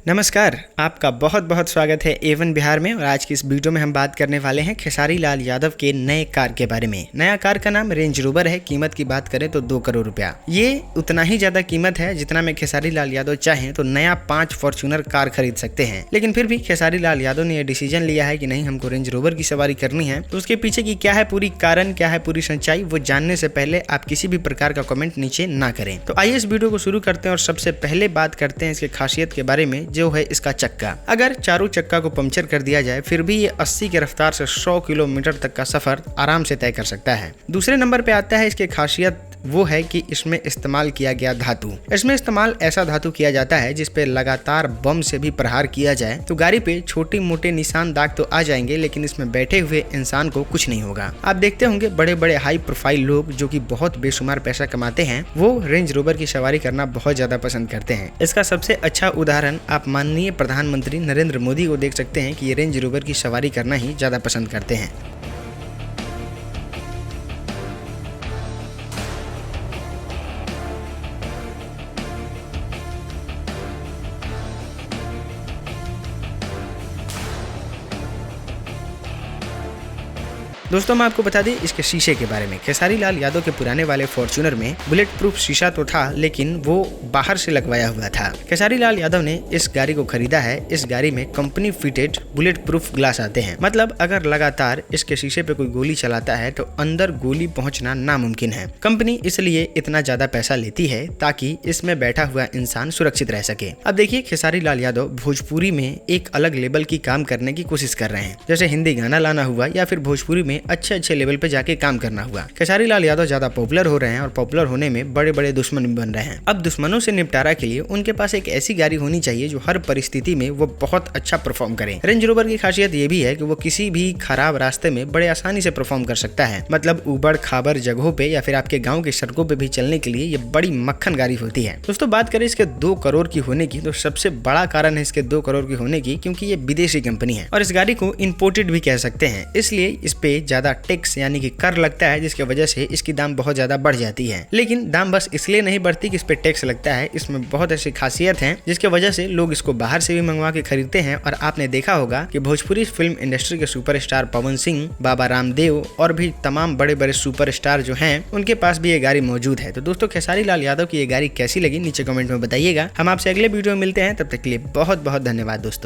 नमस्कार, आपका बहुत बहुत स्वागत है A1 बिहार में। और आज की इस वीडियो में हम बात करने वाले हैं खेसारी लाल यादव के नए कार के बारे में। नया कार का नाम रेंज रोवर है। कीमत की बात करें तो 2 करोड़ रुपया। ये उतना ही ज्यादा कीमत है जितना में खेसारी लाल यादव चाहें तो नया 5 फॉर्च्यूनर कार खरीद सकते हैं। लेकिन फिर भी खेसारी लाल यादव ने यह डिसीजन लिया है कि नहीं, हमको रेंज रोवर की सवारी करनी है। तो उसके पीछे की क्या है पूरी कारण, क्या है पूरी सच्चाई, वो जानने से पहले आप किसी भी प्रकार का कमेंट नीचे ना करें। तो आइए इस वीडियो को शुरू करते हैं और सबसे पहले बात करते हैं इसकी खासियत के बारे में, जो है इसका चक्का। अगर चारों चक्का को पंक्चर कर दिया जाए फिर भी ये 80 की रफ्तार से 100 किलोमीटर तक का सफर आराम से तय कर सकता है। दूसरे नंबर पे आता है इसकी खासियत, वो है कि इसमें इस्तेमाल किया गया धातु। इसमें इस्तेमाल ऐसा धातु किया जाता है जिस पे लगातार बम से भी प्रहार किया जाए तो गाड़ी पे छोटे मोटे निशान दाग तो आ जाएंगे, लेकिन इसमें बैठे हुए इंसान को कुछ नहीं होगा। आप देखते होंगे बड़े बड़े हाई प्रोफाइल लोग जो कि बहुत बेशुमार पैसा कमाते हैं, वो रेंज रोवर की सवारी करना बहुत ज्यादा पसंद करते हैं। इसका सबसे अच्छा उदाहरण आप माननीय प्रधानमंत्री नरेंद्र मोदी को देख सकते हैं कि ये रेंज रोवर की सवारी करना ही ज्यादा पसंद करते हैं। दोस्तों मैं आपको बता दें इसके शीशे के बारे में। खेसारी लाल यादव के पुराने वाले फॉर्च्यूनर में बुलेट प्रूफ शीशा तो था, लेकिन वो बाहर से लगवाया हुआ था। खेसारी लाल यादव ने इस गाड़ी को खरीदा है। इस गाड़ी में company fitted bullet proof glass आते हैं। मतलब अगर लगातार इसके शीशे पे कोई गोली चलाता है तो अंदर गोली पहुंचना नामुमकिन है। कंपनी इसलिए इतना ज्यादा पैसा लेती है ताकि इसमें बैठा हुआ इंसान सुरक्षित रह सके। अब देखिए, खेसारी लाल यादव भोजपुरी में एक अलग लेवल की काम करने की कोशिश कर रहे हैं। जैसे हिंदी गाना लाना हुआ या फिर भोजपुरी में अच्छे लेवल पे जाके काम करना हुआ। खेसारी लाल यादव ज्यादा पॉपुलर हो रहे हैं और पॉपुलर होने में बड़े बड़े दुश्मन भी बन रहे हैं। अब दुश्मनों से निपटारा के लिए उनके पास एक ऐसी गाड़ी होनी चाहिए जो हर परिस्थिति में वो बहुत अच्छा परफॉर्म करे। रेंज रोवर की खासियत ये भी है कि वो किसी भी खराब रास्ते में बड़े आसानी से परफॉर्म कर सकता है। मतलब उबड़ खाबड़ जगहों पे या फिर आपके गाँव की सड़कों पे भी चलने के लिए ये बड़ी मक्खन गाड़ी होती है। दोस्तों बात करें इसके 2 करोड़ की होने की, तो सबसे बड़ा कारण है इसके 2 करोड़ की होने की क्योंकि ये विदेशी कंपनी है और इस गाड़ी को इम्पोर्टेड भी कह सकते हैं। इसलिए इस पे ज्यादा टैक्स यानी कि कर लगता है, जिसकी वजह से इसकी दाम बहुत ज्यादा बढ़ जाती है। लेकिन दाम बस इसलिए नहीं बढ़ती कि इस पे टैक्स लगता है, इसमें बहुत ऐसी खासियत है जिसकी वजह से लोग इसको बाहर से भी मंगवा के खरीदते हैं। और आपने देखा होगा कि भोजपुरी फिल्म इंडस्ट्री के सुपरस्टार पवन सिंह, बाबा रामदेव और भी तमाम बड़े बड़े सुपरस्टार जो हैं, उनके पास भी ये गाड़ी मौजूद है। तो दोस्तों खेसारी लाल यादव की ये गाड़ी कैसी लगी नीचे कमेंट में बताइएगा। हम आपसे अगले वीडियो में मिलते हैं, तब तक के लिए बहुत बहुत धन्यवाद दोस्तों।